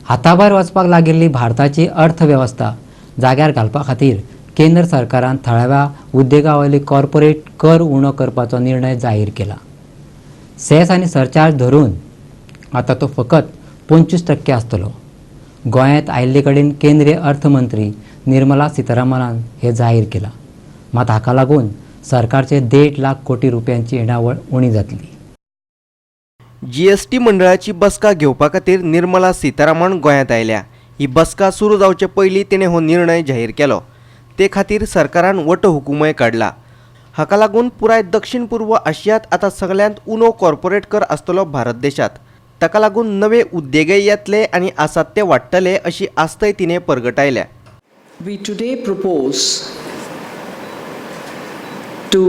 हाताभायर वचपाक लागिल्ली भारताची अर्थवेवस्था जाग्यार घालपा खातीर केंद्र सरकारान थळाव्या उद्देगा वयली कॉर्पोरेट कर उणो करपाचो निर्णय जाहीर केला. सेस आनी सरचार्ज धरून आतां तो फकत 25% आसतलो. गोंयांत आयिल्ले कडेन केंद्रीय अर्थमंत्री निर्मला सीतारामनान हे जाहीर केला. मात हाका लागून सरकारचे 1.5 लाख कोटी रुपयांची येणावळ उणी जातली. जीएसटी मंडळाची बसका घेवपा खातीर निर्मला सीतारामन गोंयांत आयल्या. ही बसका सुरू जावचे पयलीं तिणें हो निर्णय जाहीर केलो. ते खातीर सरकारान वटहुकूमय काडला. हाका लागून पुराय दक्षिण पूर्व आशियांत आतां सगळ्यांत उणो कॉर्पोरेट कर आसतलो भारत देशांत. ताका लागून नवे उद्देगय येतले आनी आसात ते वाडटले अशी आस्तय तिणें परगटायल्या. We today propose to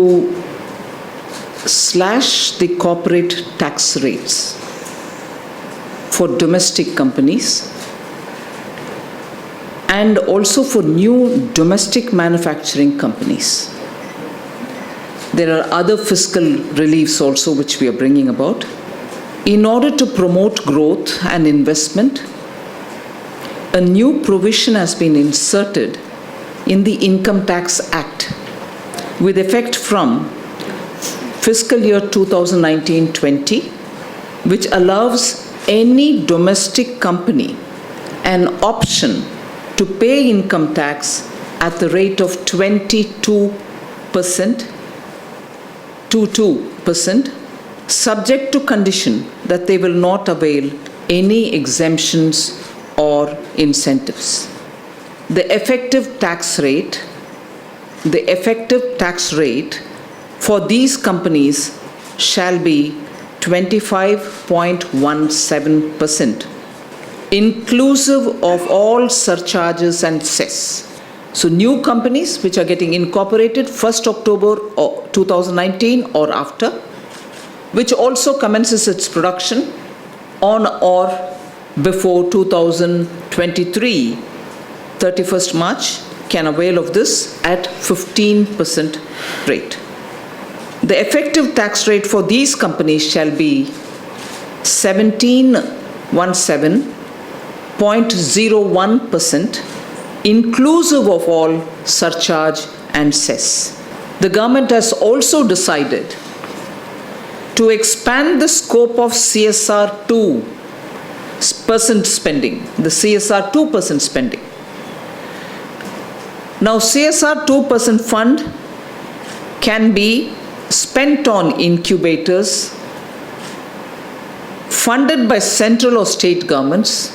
slash the corporate tax rates for domestic companies and also for new domestic manufacturing companies. There are other fiscal reliefs also which we are bringing about. In order to promote growth and investment, a new provision has been inserted in the Income Tax Act with effect from fiscal year 2019-20, which allows any domestic company an option to pay income tax at the rate of 22%, subject to condition that they will not avail any exemptions or incentives. The effective tax rate for these companies shall be 25.17%, inclusive of all surcharges and cess. So new companies which are getting incorporated 1st October 2019 or after, which also commences its production on or before 2023, 31st March, can avail of this at 15% rate. The effective tax rate for these companies shall be 17.01%, inclusive of all surcharge and cess. The government has also decided to expand the scope of CSR 2% spending, the CSR 2% spending. Now, CSR 2% fund can be spent on incubators funded by central or state governments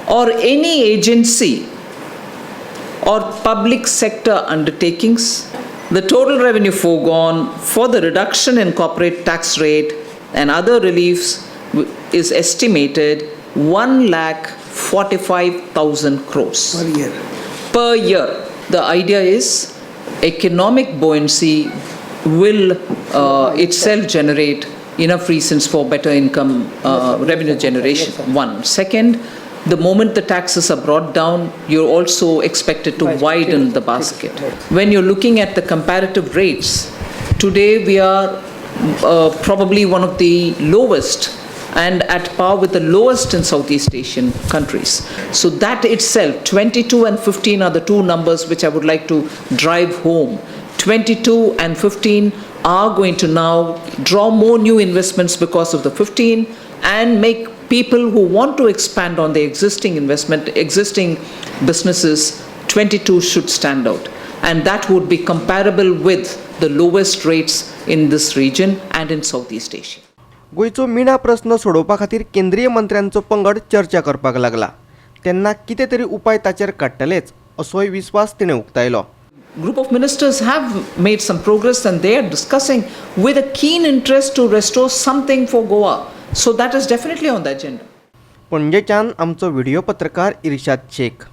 or any agency or public sector undertakings. The total revenue foregone for the reduction in corporate tax rate and other reliefs is estimated 1,45,000 crores per year. The idea is economic buoyancy will itself generate enough reasons for better income revenue generation. One. Second, the moment the taxes are brought down, you're also expected to widen the basket. When you're looking at the comparative rates, today we are probably one of the lowest and at par with the lowest in Southeast Asian countries. So that itself, 22 and 15 are the two numbers which I would like to drive home. 22 and 15 are going to now draw more new investments because of the 15 and make people who want to expand on their existing businesses, 22 should stand out. And that would be comparable with the lowest rates in this region and in Southeast Asia. गोंयचो मिणा प्रस्न सोडोवपा खातीर केंद्रीय मंत्र्यांचो पंगड चर्चा करपाक लागला. तेन्ना कितें तरी उपाय ताचेर काडटलेच असोय विस्वास तिणें उक्तायलो. Group of ministers have made some progress and they are discussing with a keen interest to restore something for Goa. So that is definitely on the agenda. पणजेच्यान आमचो व्हिडिओ पत्रकार इर्शाद शेख.